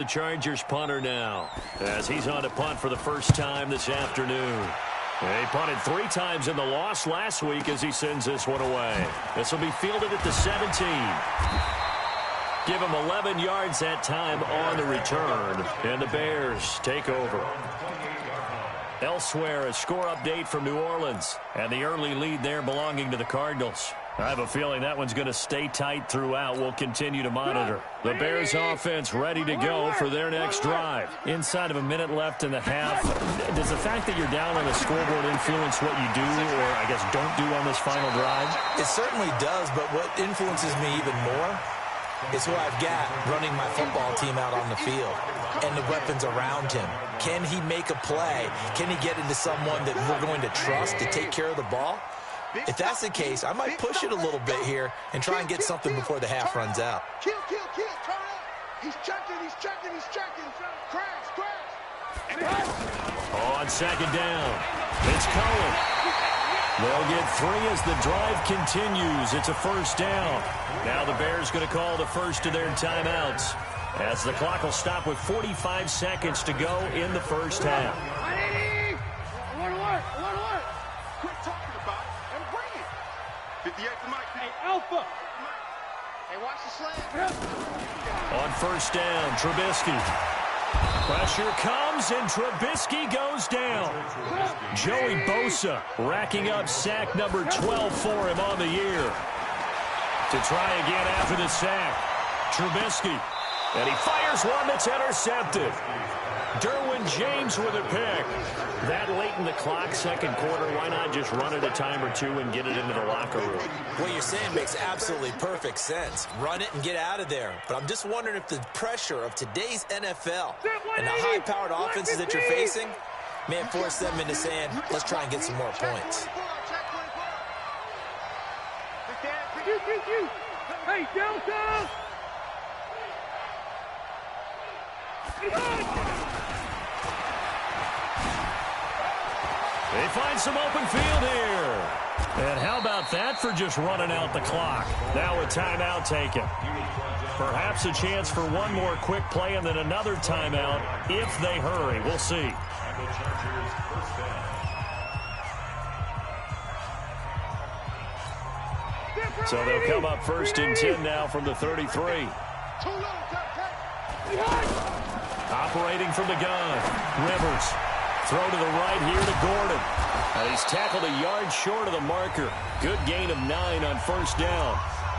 The Chargers punter now, as he's on to punt for the first time this afternoon. He punted 3 times in the loss last week as he sends this one away. This will be fielded at the 17. Give him 11 yards that time on the return, and the Bears take over. Elsewhere, a score update from New Orleans, and the early lead there belonging to the Cardinals. I have a feeling that one's going to stay tight throughout. We'll continue to monitor. The Bears offense ready to go for their next drive. Inside of a minute left in the half, does the fact that you're down on the scoreboard influence what you do, or I guess don't do on this final drive? It certainly does, but what influences me even more is who I've got running my football team out on the field and the weapons around him. Can he make a play? Can he get into someone that we're going to trust to take care of the ball? If that's the case, I might push it a little bit here and try and get something before the half runs out. Kill, turn up. He's checking. Crash. On second down, it's Cohen. They'll get 3 as the drive continues. It's a first down. Now the Bears going to call the first of their timeouts, as the clock will stop with 45 seconds to go in the first half. I want to work. Quit talking about it and bring it. 58 for Mike. Hey, Alpha. Hey, watch the slant. On first down, Trubisky. Pressure comes, and Trubisky goes down. Joey Bosa racking up sack number 12 for him on the year. To try again after the sack, Trubisky. And he fires one that's intercepted. Derwin James with a pick. That late in the clock, second quarter, why not just run it a time or two and get it into the locker room? What you're saying makes absolutely perfect sense. Run it and get out of there. But I'm just wondering if the pressure of today's NFL and the high-powered offenses that you're facing may force them into saying, let's try and get some more points. Hey, Delta! They find some open field here. And how about that for just running out the clock? Now a timeout taken. Perhaps a chance for one more quick play and then another timeout if they hurry. We'll see. So they'll come up first and 10 now from the 33. Operating from the gun, Rivers. Throw to the right here to Gordon. And he's tackled a yard short of the marker. Good gain of 9 on first down.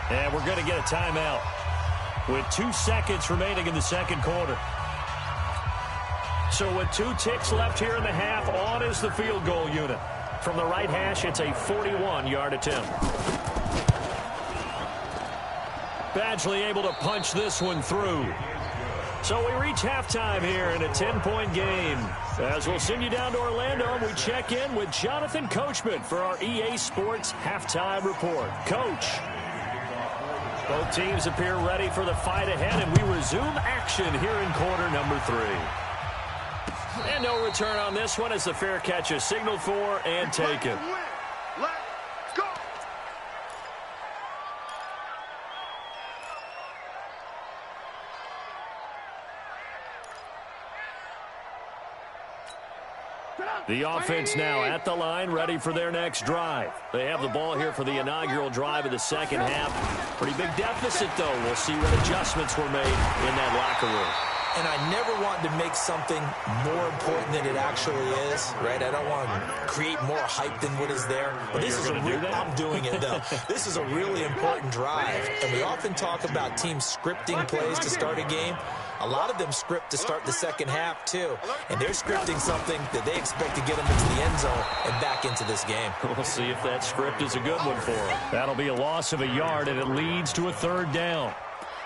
And we're going to get a timeout with 2 seconds remaining in the second quarter. So with 2 ticks left here in the half, on is the field goal unit. From the right hash, it's a 41-yard attempt. Badgley able to punch this one through. So we reach halftime here in a 10-point game. As we'll send you down to Orlando, and we check in with Jonathan Coachman for our EA Sports Halftime Report. Coach. Both teams appear ready for the fight ahead, and we resume action here in quarter number 3. And no return on this one as the fair catch is signaled for and taken. Let's go! The offense now at the line, ready for their next drive. They have the ball here for the inaugural drive of the second half. Pretty big deficit, though. We'll see what adjustments were made in that locker room. And I never want to make something more important than it actually is, right? I don't want to create more hype than what is there. But this is I'm doing it, though. This is a really important drive. And we often talk about teams scripting plays to start a game. A lot of them script to start the second half, too. And they're scripting something that they expect to get them into the end zone and back into this game. We'll see if that script is a good one for them. That'll be a loss of a yard, and it leads to a third down.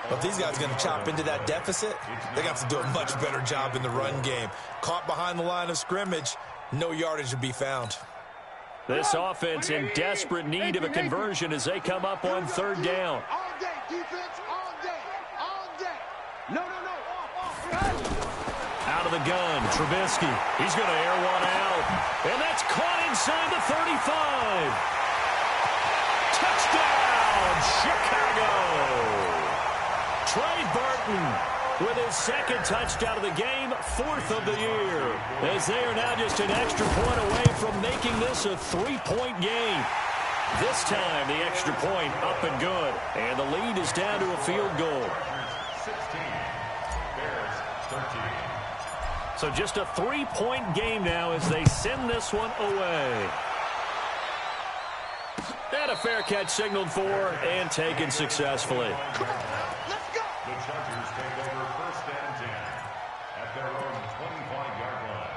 But if these guys are going to chop into that deficit, they got to do a much better job in the run game. Caught behind the line of scrimmage, no yardage to be found. This offense in desperate need of a conversion as they come up on third down. All day, defense, all day. No. Out of the gun, Trubisky. He's going to air one out. And that's caught inside the 35. Touchdown, Chicago. Trey Burton with his second touchdown of the game, 4th of the year, as they are now just an extra point away from making this a 3-point game. This time, the extra point up and good, and the lead is down to a field goal. 16, Bears 13. So just a 3-point game now as they send this one away. And a fair catch signaled for and taken successfully. Let's go. The Chargers take over 1st and 10 at their own 25-yard line.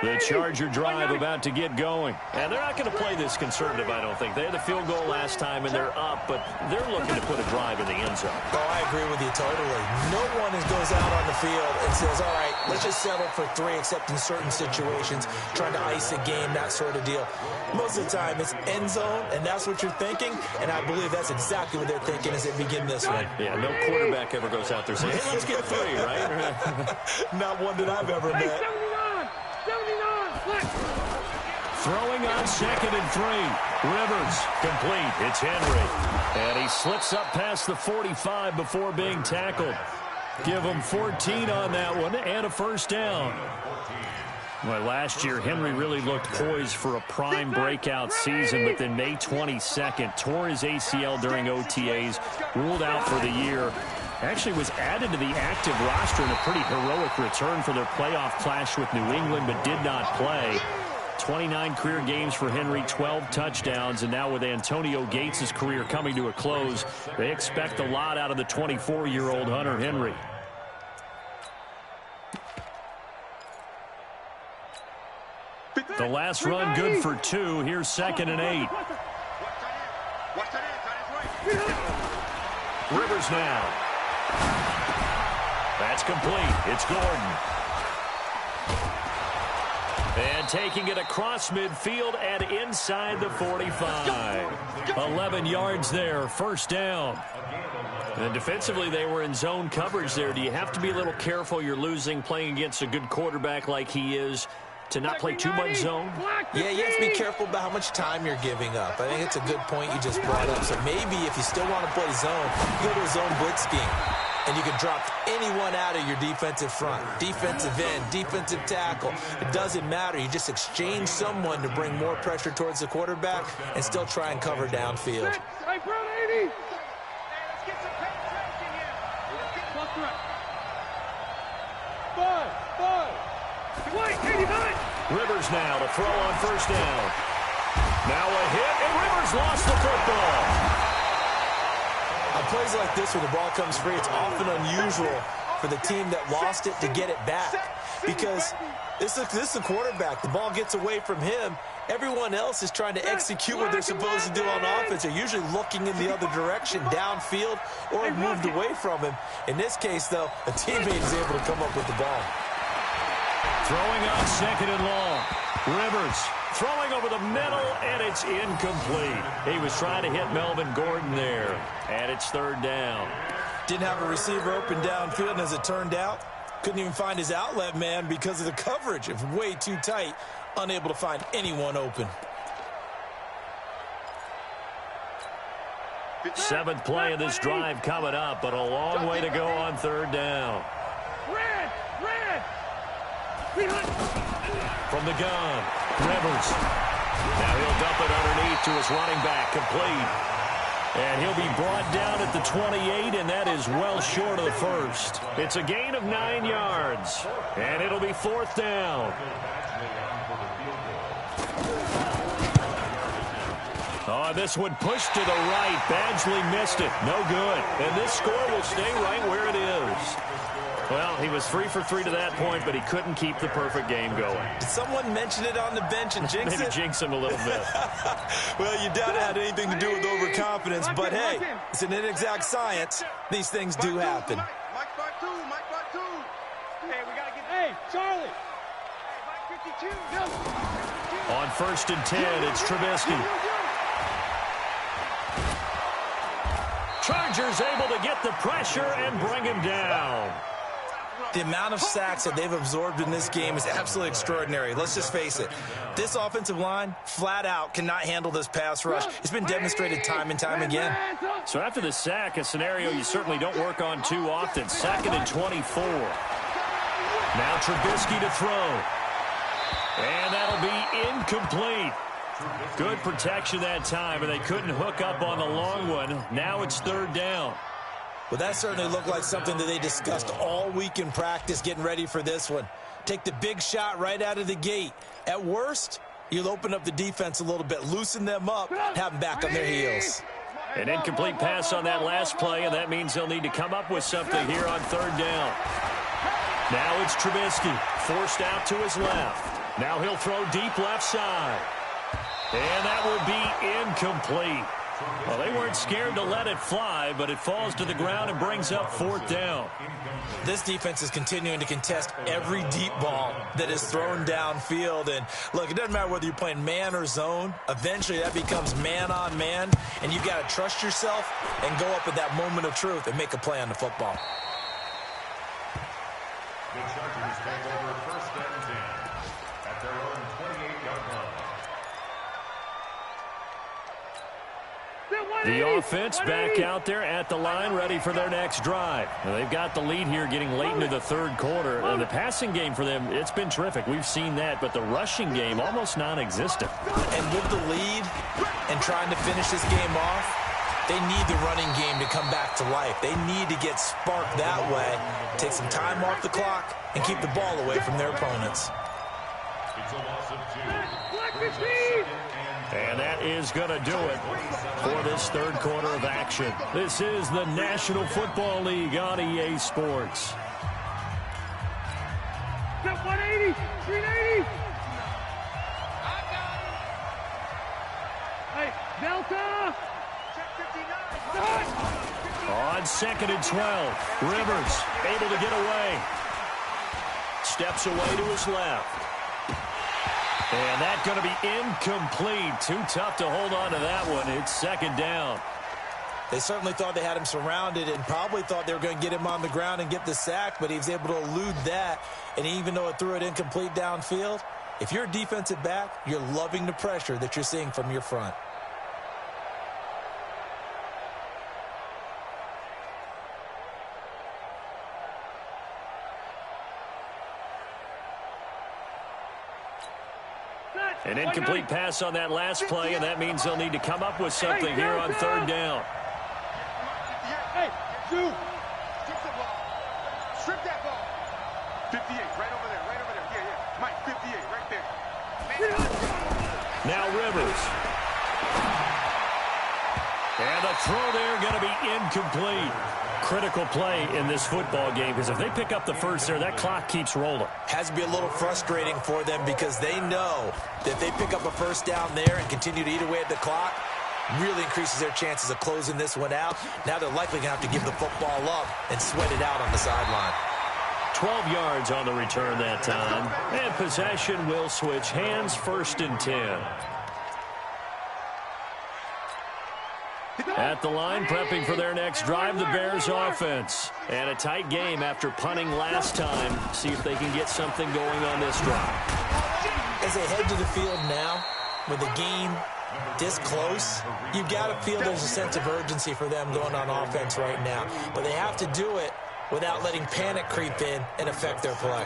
The Charger drive about to get going. And they're not going to play this conservative, I don't think. They had a field goal last time, and they're up, but they're looking to put a drive in the end zone. Oh, I agree with you totally. No one goes out on the field and says, all right, let's just settle for 3, except in certain situations, trying to ice a game, that sort of deal. Most of the time, it's end zone, and that's what you're thinking, and I believe that's exactly what they're thinking as they begin this one. Yeah, no quarterback ever goes out there saying, hey, let's get 3, right? Not one that I've ever met. 79, Throwing on 2nd and 3. Rivers complete. It's Henry. And he slips up past the 45 before being tackled. Give him 14 on that one and a 1st down. Well, last year, Henry really looked poised for a prime breakout season, but then May 22nd, tore his ACL during OTAs, ruled out for the year. Actually was added to the active roster in a pretty heroic return for their playoff clash with New England, but did not play. 29 career games for Henry, 12 touchdowns, and now with Antonio Gates' career coming to a close, they expect a lot out of the 24-year-old Hunter Henry. The last run good for 2. Here's 2nd and 8. Rivers now. That's complete. It's Gordon. And taking it across midfield and inside the 45. 11 yards there, 1st down. And defensively, they were in zone coverage there. Do you have to be a little careful? You're losing playing against a good quarterback like he is, to not play too much zone? Yeah, you have to be careful about how much time you're giving up. I think it's a good point you just brought up. So maybe if you still want to play zone, you go to a zone blitz scheme. And you can drop anyone out of your defensive front. Defensive end, defensive tackle. It doesn't matter. You just exchange someone to bring more pressure towards the quarterback and still try and cover downfield. Hey, bro, 80. Hey, let's get some penetration here. Plus threat. 5. Wait, 89. Rivers now to throw on 1st down. Now a hit, and Rivers lost the football. On plays like this where the ball comes free, it's often unusual for the team that lost it to get it back. Because this is the quarterback. The ball gets away from him. Everyone else is trying to execute what they're supposed to do on offense. They're usually looking in the other direction, downfield, or have moved away from him. In this case, though, a teammate is able to come up with the ball. Throwing on 2nd and long. Rivers throwing over the middle, and it's incomplete. He was trying to hit Melvin Gordon there, and it's 3rd down. Didn't have a receiver open downfield, and as it turned out, couldn't even find his outlet man because of the coverage. It was way too tight, unable to find anyone open. 7th play of this drive coming up, but a long way to go on 3rd down. Red. From the gun, Rivers. Now he'll dump it underneath to his running back, complete. And he'll be brought down at the 28, and that is well short of the 1st. It's a gain of 9 yards, and it'll be 4th down. Oh, this one pushed to the right. Badgley missed it. No good. And this score will stay right where it is. Well, he was 3 for 3 to that point, but he couldn't keep the perfect game going. Did someone mention it on the bench and jinx Maybe it? jinx him a little bit. Well, you doubt it had anything to do with overconfidence, but hey, it's an inexact science. These things do happen. Mike by 2. Hey, we got to get... Hey, Charlie. Hey, Mike 52. No. On 1st and 10, it's Trubisky. Chargers able to get the pressure and bring him down. The amount of sacks that they've absorbed in this game is absolutely extraordinary. Let's just face it. This offensive line, flat out, cannot handle this pass rush. It's been demonstrated time and time again. So after the sack, a scenario you certainly don't work on too often. 2nd and 24. Now Trubisky to throw. And that'll be incomplete. Good protection that time, and they couldn't hook up on the long one. Now it's 3rd down. Well, that certainly looked like something that they discussed all week in practice getting ready for this one. Take the big shot right out of the gate. At worst, you'll open up the defense a little bit, loosen them up, have them back on their heels. An incomplete pass on that last play, and that means they'll need to come up with something here on 3rd down. Now it's Trubisky, forced out to his left. Now he'll throw deep left side. And that will be incomplete. Well, they weren't scared to let it fly, but it falls to the ground and brings up 4th down. This defense is continuing to contest every deep ball that is thrown downfield. And, look, it doesn't matter whether you're playing man or zone. Eventually, that becomes man-on-man, and you've got to trust yourself and go up at that moment of truth and make a play on the football. The Chargers take over 1st and 10 at their own 28-yard line. The offense back out there at the line, ready for their next drive. Now, they've got the lead here getting late into the 3rd quarter. And the passing game for them, it's been terrific. We've seen that, but the rushing game almost non-existent. And with the lead and trying to finish this game off, they need the running game to come back to life. They need to get sparked that way, take some time off the clock, and keep the ball away from their opponents. It's a loss of 2. And that is going to do it for this 3rd quarter of action. This is the National Football League on EA Sports. 180, 380. Hey, Delta. On 2nd and 12, Rivers able to get away. Steps away to his left. And that's going to be incomplete. Too tough to hold on to that one. It's 2nd down. They certainly thought they had him surrounded and probably thought they were going to get him on the ground and get the sack, but he was able to elude that. And even though it threw it incomplete downfield, if you're a defensive back, you're loving the pressure that you're seeing from your front. An incomplete pass on that last play, and that means they'll need to come up with something here on 3rd down. Hey, dude. Strip the ball. Strip that ball. 58, right over there, right over there. Yeah, yeah. Mike, 58, right there. Now Rivers. And the throw there going to be incomplete. Critical play in this football game, because if they pick up the first there, that clock keeps rolling. Has to be a little frustrating for them because they know that if they pick up a 1st down there and continue to eat away at the clock, really increases their chances of closing this one out. Now they're likely going to have to give the football up and sweat it out on the sideline. 12 yards on the return that time. And possession will switch hands, 1st and 10. At the line, prepping for their next drive, the Bears offense. And a tight game after punting last time. See if they can get something going on this drive. As they head to the field now, with the game this close, you've got to feel there's a sense of urgency for them going on offense right now. But they have to do it without letting panic creep in and affect their play.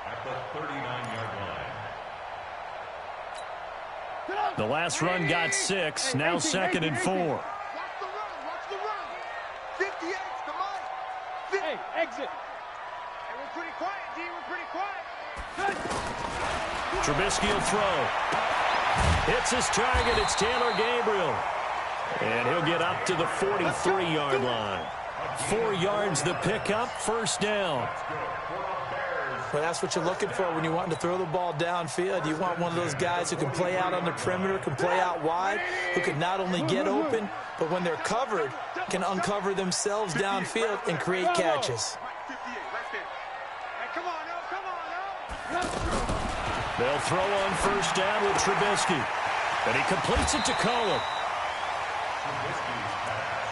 At the 39-yard line. The last run got 6, now 2nd and 4. Watch the run. 58, come on. Hey, exit. Hey, we're pretty quiet, D. We're pretty quiet. Trubisky will throw. Hits his target. It's Taylor Gabriel. And he'll get up to the 43-yard line. 4 yards the pickup, 1st down. Well, that's what you're looking for when you're wanting to throw the ball downfield. You want one of those guys who can play out on the perimeter, can play out wide, who can not only get open, but when they're covered, can uncover themselves downfield and create catches. They'll throw on 1st down with Trubisky. And he completes it to Cohen.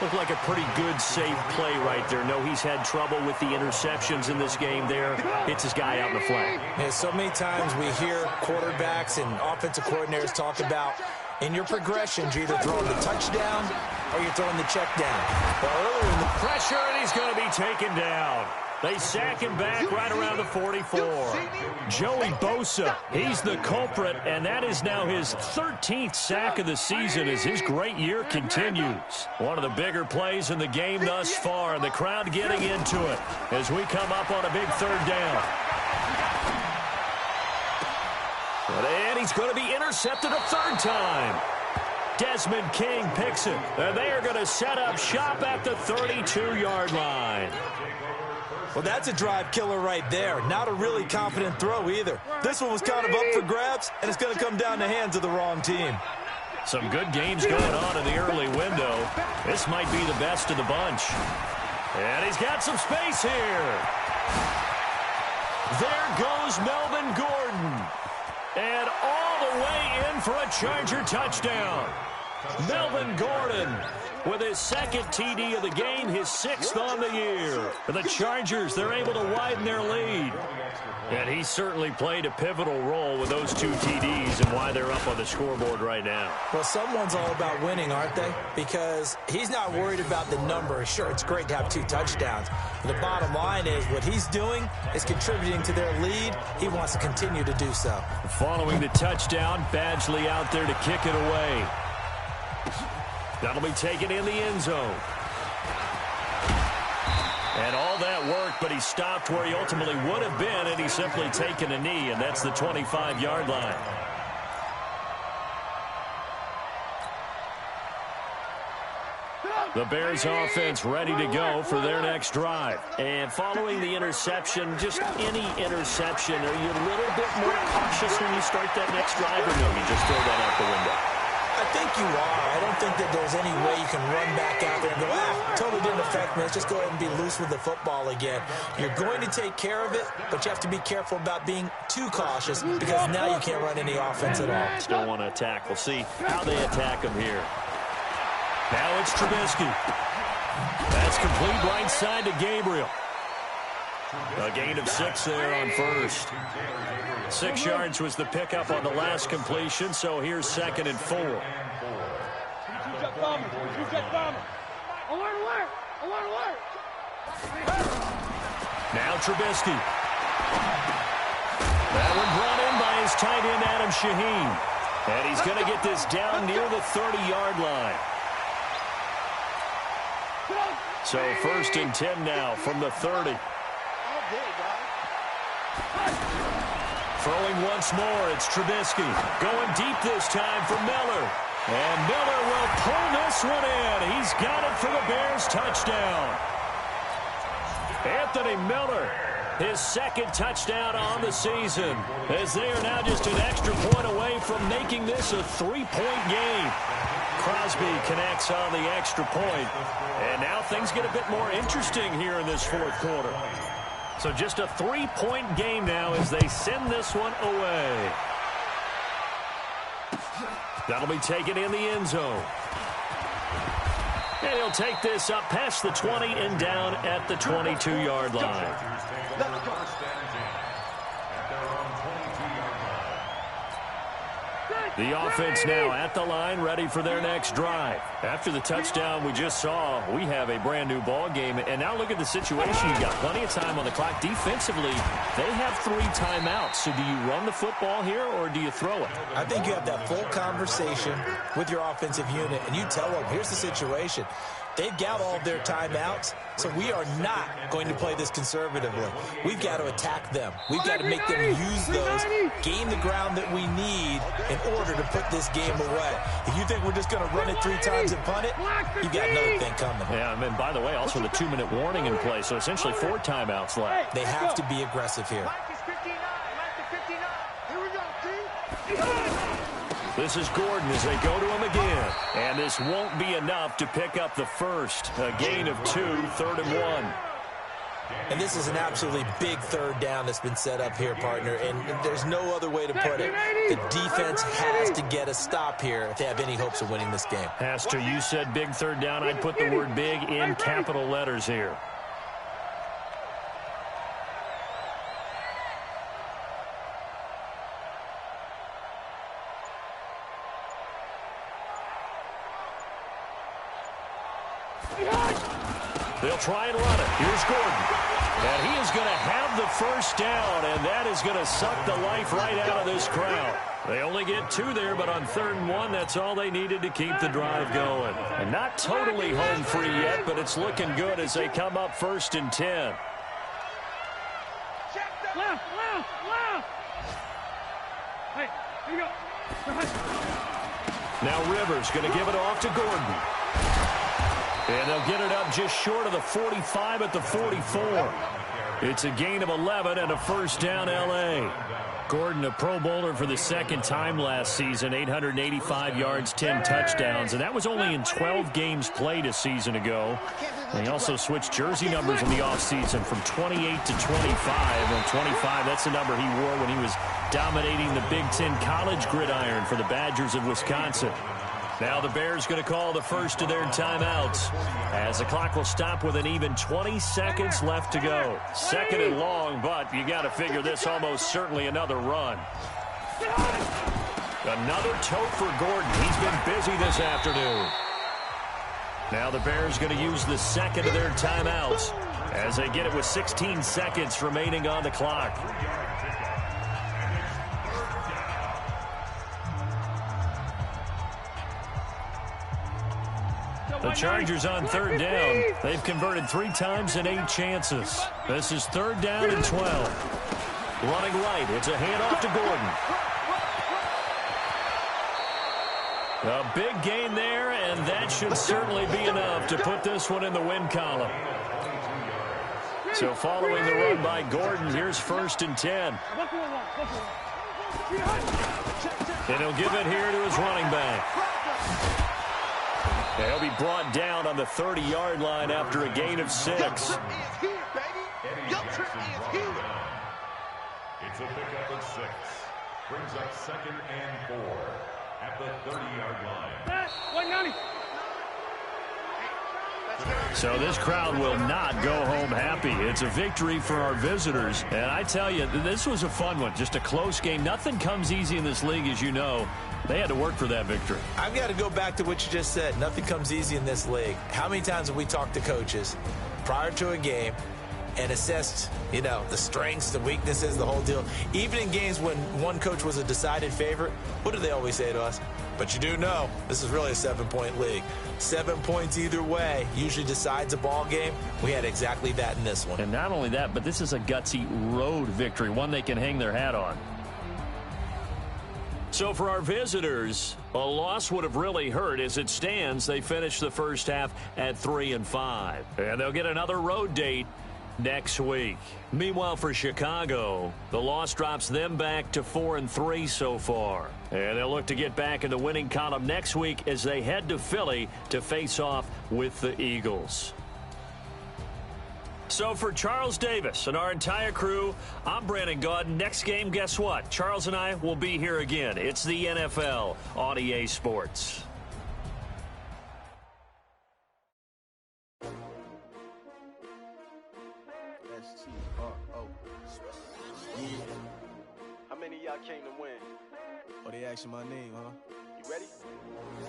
Looked like a pretty good, safe play right there. No, he's had trouble with the interceptions in this game there. Hits his guy out in the flat. Yeah, so many times we hear quarterbacks and offensive coordinators talk about in your progressions, you're either throwing the touchdown or you're throwing the check down. But earlier in the pressure, and he's going to be taken down. They sack him back right around the 44. Joey Bosa, he's the culprit, and that is now his 13th sack of the season as his great year continues. One of the bigger plays in the game thus far, and the crowd getting into it as we come up on a big third down. And he's going to be intercepted a third time. Desmond King picks it, and they are going to set up shop at the 32-yard line. Well, that's a drive killer right there. Not a really confident throw either. This one was kind of up for grabs, and it's going to come down the hands of the wrong team. Some good games going on in the early window. This might be the best of the bunch. And he's got some space here. There goes Melvin Gordon. And all the way in for a Charger touchdown. Melvin Gordon with his second TD of the game, his 6th on the year. For the Chargers, they're able to widen their lead. And he certainly played a pivotal role with those 2 TDs and why they're up on the scoreboard right now. Well, someone's all about winning, aren't they? Because he's not worried about the number. Sure, it's great to have 2 touchdowns. But the bottom line is what he's doing is contributing to their lead. He wants to continue to do so. Following the touchdown, Badgley out there to kick it away. That'll be taken in the end zone. And all that worked, but he stopped where he ultimately would have been, and he's simply taken a knee, and that's the 25-yard line. The Bears offense ready to go for their next drive. And following the interception, just any interception, are you a little bit more cautious when you start that next drive, or no, you just throw that out the window? I think you are. I don't think that there's any way you can run back out there and go, totally didn't affect me. Let's just go ahead and be loose with the football again. You're going to take care of it, but you have to be careful about being too cautious because now you can't run any offense at all. Still want to attack. We'll see how they attack him here. Now it's Trubisky. That's complete right side to Gabriel. A gain of 6 there on first. 6 yards was the pickup on the last completion, so here's 2nd and 4. Now Trubisky. That one brought in by his tight end, Adam Shaheen. And he's going to get this down near the 30-yard line. So 1st and 10 now from the 30. Throwing once more, it's Trubisky. Going deep this time for Miller. And Miller will pull this one in. He's got it for the Bears touchdown. Anthony Miller, his 2nd touchdown on the season, as they are now just an extra point away from making this a 3-point game. Crosby connects on the extra point. And now things get a bit more interesting here in this 4th quarter. So just a 3-point game now as they send this one away. That'll be taken in the end zone. And he'll take this up past the 20 and down at the 22-yard line. The offense now at the line, ready for their next drive. After the touchdown we just saw, we have a brand-new ball game. And now look at the situation. You've got plenty of time on the clock. Defensively, they have 3 timeouts. So do you run the football here or do you throw it? I think you have that full conversation with your offensive unit, and you tell them, here's the situation. They've got all of their timeouts, so we are not going to play this conservatively. We've got to attack them. We've got to make them use those, gain the ground that we need in order to put this game away. If you think we're just going to run it 3 times and punt it, you've got another thing coming. Yeah, and by the way, also the 2-minute warning in play, so essentially 4 timeouts left. They have to be aggressive here. This is Gordon as they go to him again. And this won't be enough to pick up the first. A gain of 2, 3rd and 1. And this is an absolutely big third down that's been set up here, partner, and there's no other way to put it. The defense has to get a stop here if they have any hopes of winning this game. Has to. You said big third down. I'd put the word big in capital letters here. They'll try and run it. Here's Gordon. And he is going to have the first down, and that is going to suck the life right out of this crowd. They only get 2 there, but on 3rd and 1, that's all they needed to keep the drive going. And not totally home free yet, but it's looking good as they come up 1st and 10. Left. Hey, here you go. Now Rivers going to give it off to Gordon. And they'll get it up just short of the 45 at the 44. It's a gain of 11 and a first down, L.A. Gordon, a Pro Bowler for the 2nd time last season, 885 yards, 10 touchdowns, and that was only in 12 games played a season ago. And he also switched jersey numbers in the offseason from 28 to 25. And 25, that's the number he wore when he was dominating the Big Ten college gridiron for the Badgers of Wisconsin. Now the Bears going to call the first of their timeouts as the clock will stop with an even 20 seconds left to go. 2nd and long, but you got to figure this almost certainly another run. Another tote for Gordon. He's been busy this afternoon. Now the Bears going to use the 2nd of their timeouts as they get it with 16 seconds remaining on the clock. The Chargers on 3rd down. They've converted 3 times in 8 chances. This is 3rd down and 12. Running right. It's a handoff to Gordon. A big gain there, and that should certainly be enough to put this one in the win column. So following the run by Gordon, here's 1st and 10. And he'll give it here to his running back. He'll be brought down on the 30-yard line after a gain of 6. It's a pickup of 6. Brings up 2nd and 4 at the 30-yard line. 190. So this crowd will not go home happy. It's a victory for our visitors. And I tell you, this was a fun one. Just a close game. Nothing comes easy in this league, as you know. They had to work for that victory. I've got to go back to what you just said. Nothing comes easy in this league. How many times have we talked to coaches prior to a game and assessed, the strengths, the weaknesses, the whole deal? Even in games when one coach was a decided favorite, what do they always say to us? But you do know this is really a 7-point league. 7 points either way usually decides a ball game. We had exactly that in this one. And not only that, but this is a gutsy road victory, one they can hang their hat on. So for our visitors, a loss would have really hurt. As it stands, they finished the first half at 3-5. And they'll get another road date next week. Meanwhile, for Chicago, the loss drops them back to 4-3 so far. And they'll look to get back in the winning column next week as they head to Philly to face off with the Eagles. So for Charles Davis and our entire crew, I'm Brandon Gaudin. Next game, guess what? Charles and I will be here again. It's the NFL on EA Sports. How many of y'all came to win? Oh, they asking my name, huh? You ready?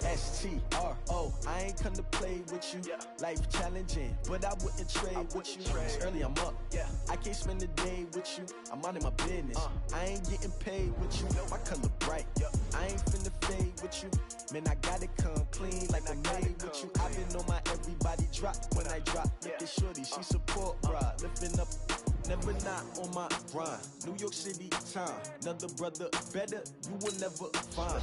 S-T-R-O, I ain't come to play with you. Yeah. Life challenging, but I wouldn't trade with you. It's early, I'm up. Yeah. I can't spend the day with you. I'm out of my business. I ain't getting paid with you. My color bright. I ain't finna fade with you. Man, I gotta come clean like I'm made with you. I've been on my everybody drop when I drop. Look at shorty, she support ride. Lifting up, never not on my grind. New York City time, another brother better, you will never find.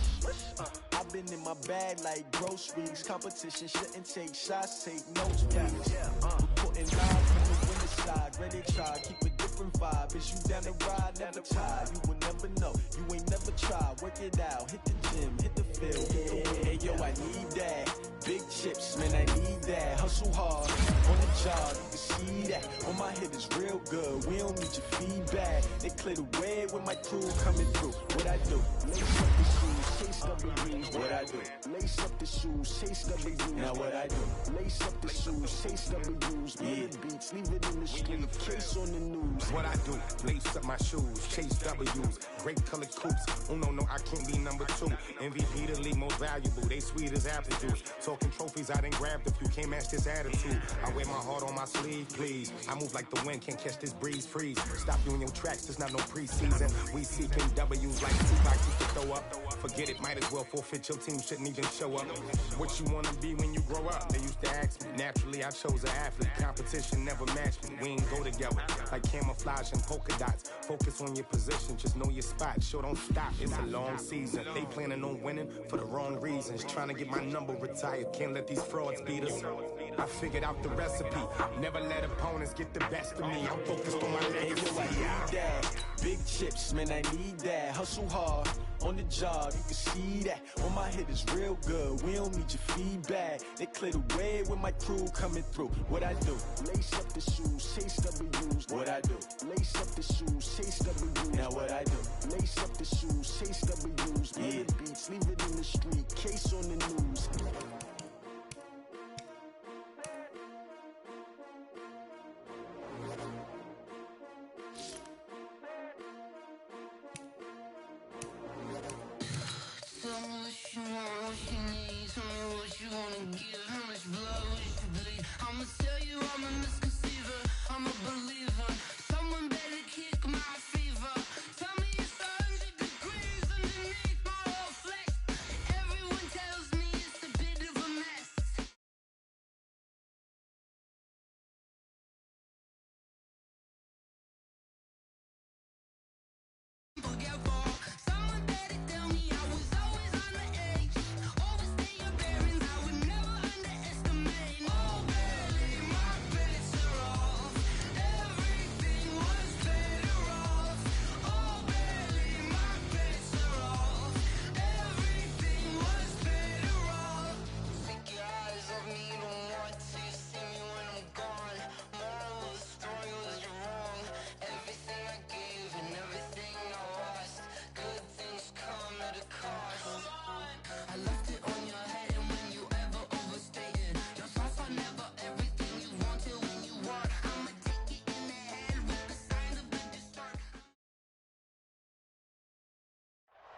I've been in my bag like groceries. Competition shouldn't take shots, take notes, please. Reporting live from the winter side, ready to try, keep a different vibe. Is you down the ride, never tired. You will never know, you ain't never tried. Work it out, hit the gym, hit the field. Hey yo, I need that. Big chips, man, I need that. Hustle hard on the job. see that. On my head is real good, we don't need your feedback. They clear the way with my crew coming through. What I do? Lace up the shoes, chase W's. What I do? Lace up the shoes, chase W's. Now what I do? Lace up the shoes, chase W's. Yeah, beats, leave it in the street, case on the news. What I do? Lace up my shoes, chase W's. Great colored coops. Oh no, I can't be number 2. MVP the league most valuable. They sweet as apple juice. Talking trophies, I done grabbed a few. Can't match this attitude. I wear my heart on my sleeve, please. I move like the wind, can't catch this breeze. Freeze. Stop you in your tracks. There's not no preseason. We seeking W's like Tupac used to throw up. Forget it, might as well forfeit. Your team shouldn't even show up. What you wanna be when you grow up? They used to ask me. Naturally, I chose an athlete. Competition never matched me. We ain't go together like camouflage and polka dots. Focus on your position, just know your spot. Sure, don't stop. It's a long season. They planning on winning for the wrong reasons. Trying to get my number retired. Can't let these frauds beat us. I figured out the recipe. Never let opponents get the best of me. I'm focused on my legacy. I need that. Big chips, man, I need that. Hustle hard. On the job, you can see that. On my head is real good, we don't need your feedback. They clear the way with my crew coming through. What I do? Lace up the shoes, chase W's. What I do? Lace up the shoes, chase W's. Now what I do? Lace up the shoes, chase W's. Yeah, beats, leave it in the street, case on the news.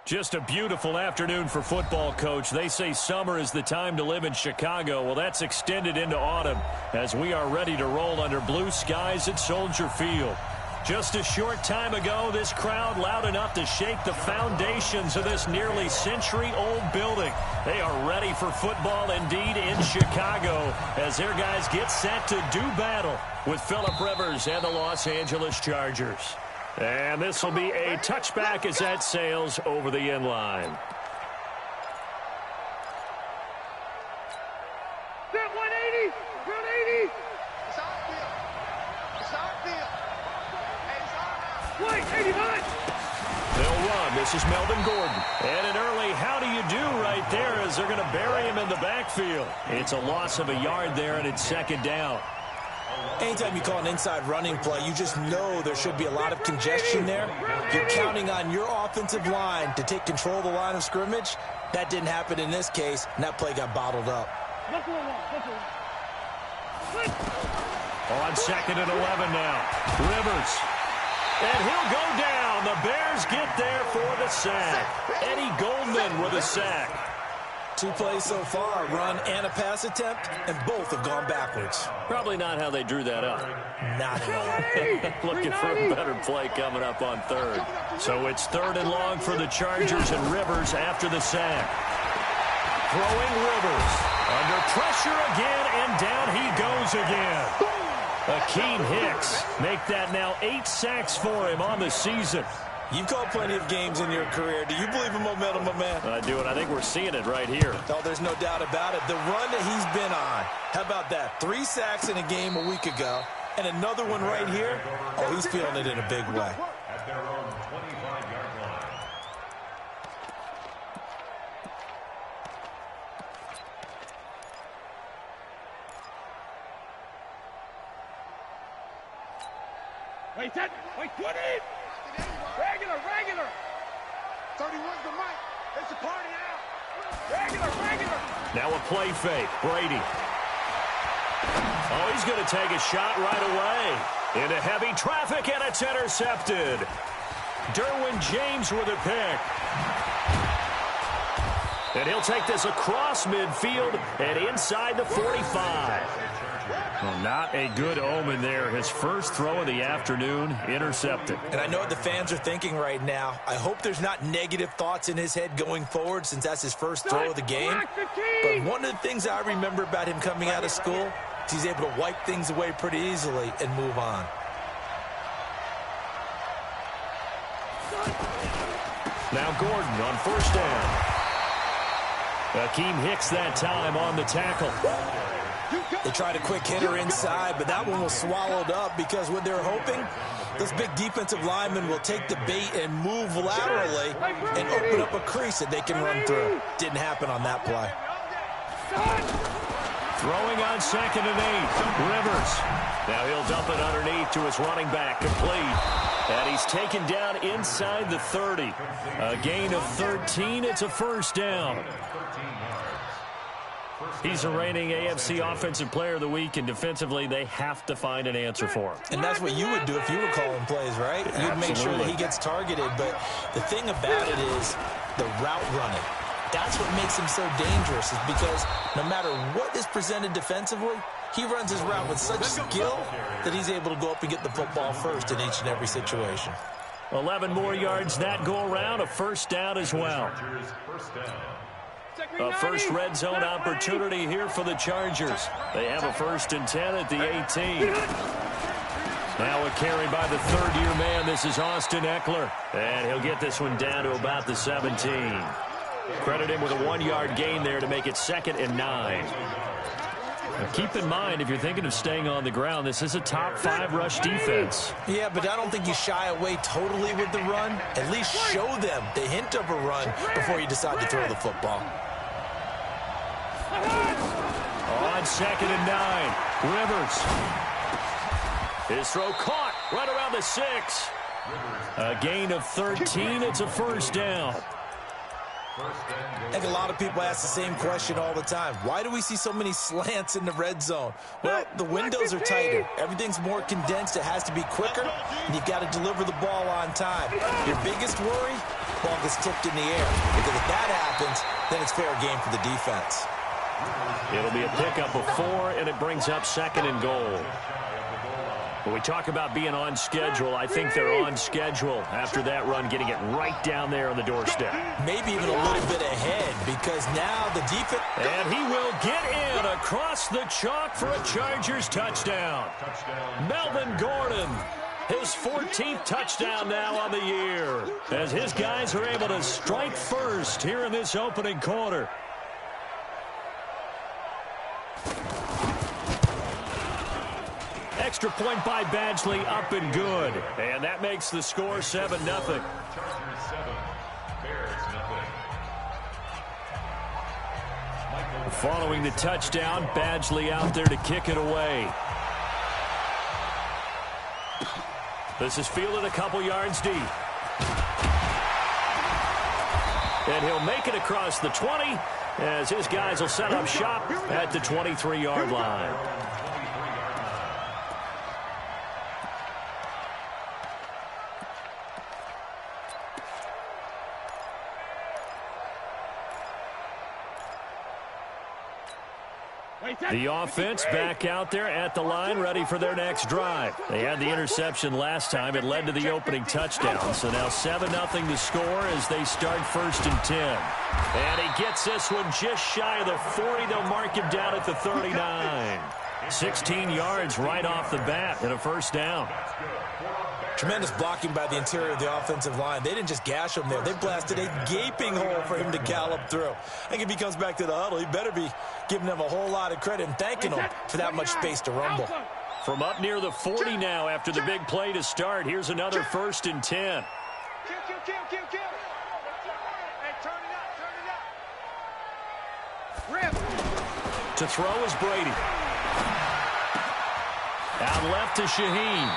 Just a beautiful afternoon for football, Coach. They say summer is the time to live in Chicago. Well, that's extended into autumn as we are ready to roll under blue skies at Soldier Field. Just a short time ago, this crowd loud enough to shake the foundations of this nearly century-old building. They are ready for football indeed in Chicago as their guys get set to do battle with Phillip Rivers and the Los Angeles Chargers. And this will be a touchback as that sails over the end line. Set 180, 180. It's our field. It's our field. Hey, it's our house. Wait, 89. They'll run. This is Melvin Gordon. And an early how do you do right there as they're going to bury him in the backfield. It's a loss of a yard there, and it's second down. Anytime you call an inside running play, you just know there should be a lot of congestion there. You're counting on your offensive line to take control of the line of scrimmage. That didn't happen in this case, and that play got bottled up. On second and 11 now. Rivers. And he'll go down. The Bears get there for the sack. Eddie Goldman with a sack. 2 plays so far, a run and a pass attempt, and both have gone backwards. Probably not how they drew that up. Not at all. Looking for a better play coming up on third. So it's third and long for the Chargers and Rivers after the sack. Throwing Rivers. Under pressure again, and down he goes again. Akeem Hicks make that now 8 sacks for him on the season. You've called plenty of games in your career. Do you believe in momentum, my man? I do, and I think we're seeing it right here. Oh, there's no doubt about it. The run that he's been on. How about that? 3 sacks in a game a week ago, and another one right here. Oh, he's feeling it in a big way. At their own 25-yard line. Wait, 20. Regular. 31's the mic. It's a party now. Regular. Now a play fake. Brady. Oh, he's going to take a shot right away. Into heavy traffic, and it's intercepted. Derwin James with a pick. And he'll take this across midfield and inside the 45. Well, not a good omen there. His first throw of the afternoon, intercepted. And I know what the fans are thinking right now. I hope there's not negative thoughts in his head going forward since that's his first throw of the game. But one of the things I remember about him coming out of school is he's able to wipe things away pretty easily and move on. Now Gordon on first down. Akeem Hicks that time on the tackle. They tried a quick hitter inside, but that one was swallowed up because what they're hoping, those big defensive linemen will take the bait and move laterally and open up a crease that they can run through. Didn't happen on that play. Throwing on 2nd and 8. Rivers. Now he'll dump it underneath to his running back. Complete. And he's taken down inside the 30. A gain of 13. It's a first down. He's a reigning AFC Offensive Player of the Week, and defensively, they have to find an answer for him. And that's what you would do if you were calling plays, right? You'd make sure that he gets targeted. But the thing about it is the route running. That's what makes him so dangerous, is because no matter what is presented defensively, he runs his route with such skill that he's able to go up and get the football first in each and every situation. 11 more yards that go around, a first down as well. A first red zone opportunity here for the Chargers. They have a 1st and 10 at the 18. Now a carry by the third-year man. This is Austin Eckler. And he'll get this one down to about the 17. Credit him with a 1-yard gain there to make it 2nd and 9. Now keep in mind, if you're thinking of staying on the ground, this is a top 5 rush defense. Yeah, but I don't think you shy away totally with the run. At least show them the hint of a run before you decide to throw the football. On 2nd and 9, Rivers. His throw caught right around the 6. A gain of 13. It's a first down. I think a lot of people ask the same question all the time. Why do we see so many slants in the red zone? Well, the windows are tighter. Everything's more condensed. It has to be quicker, and you've got to deliver the ball on time. Your biggest worry, ball gets tipped in the air. Because if that happens, then it's fair game for the defense. It'll be a pickup of 4, and it brings up 2nd and goal. When we talk about being on schedule, I think they're on schedule after that run, getting it right down there on the doorstep. Maybe even a little bit ahead, because now the defense... And he will get in across the chalk for a Chargers touchdown. Melvin Gordon, his 14th touchdown now on the year, as his guys are able to strike first here in this opening quarter. Extra point by Badgley, up and good. And that makes the score 7-0. Following the touchdown, Badgley out there to kick it away. This is fielded a couple yards deep. And he'll make it across the 20 as his guys will set up shop at the 23-yard line. The offense back out there at the line, ready for their next drive. They had the interception last time. It led to the opening touchdown. So now 7-0 the score as they start 1st and 10. And he gets this one just shy of the 40. They'll mark him down at the 39. 16 yards right off the bat and a first down. Tremendous blocking by the interior of the offensive line. They didn't just gash him there. They blasted a gaping hole for him to gallop through. I think if he comes back to the huddle, he better be giving them a whole lot of credit and thanking them for that much space to rumble. From up near the 40 now after the big play to start, here's another 1st and 10. Kill. Hey, turn it up. Rip. To throw is Brady. Out left to Shaheen.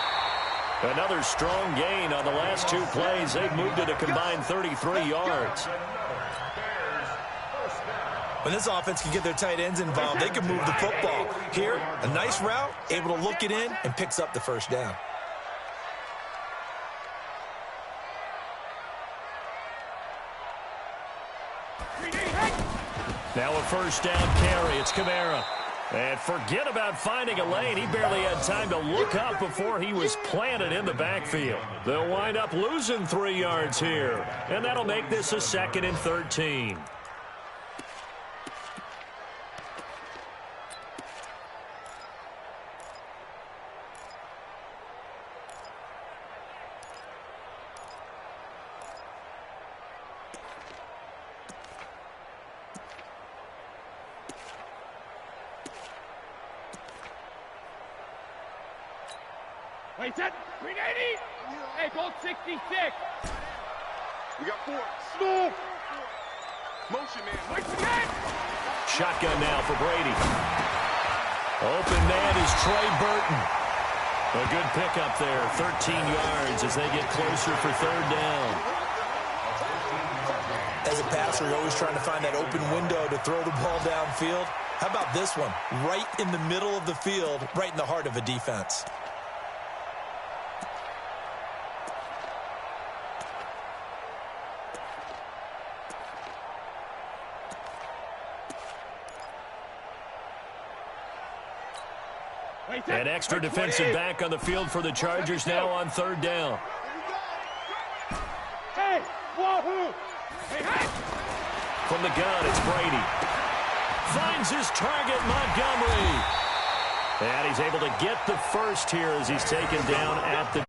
Another strong gain on the last two plays. They've moved it a combined 33 yards. When this offense can get their tight ends involved, they can move the football. Here, a nice route, able to look it in, and picks up the first down. Now a first down carry. It's Kamara. And forget about finding a lane. He barely had time to look up before he was planted in the backfield. They'll wind up losing 3 yards here. And that'll make this a 2nd and 13. Wait, set. 380. Hey, gold 66. We got 4. Smooth. Motion, man. Wait, again. Shotgun now for Brady. Open man is Trey Burton. A good pickup there. 13 yards as they get closer for 3rd down. As a passer, you're always trying to find that open window to throw the ball downfield. How about this one? Right in the middle of the field, right in the heart of a defense. An extra defensive back on the field for the Chargers now on 3rd down. Hey, wahoo! Hey, hey! From the gun, it's Brady. Finds his target, Montgomery. And he's able to get the first here as he's taken down at the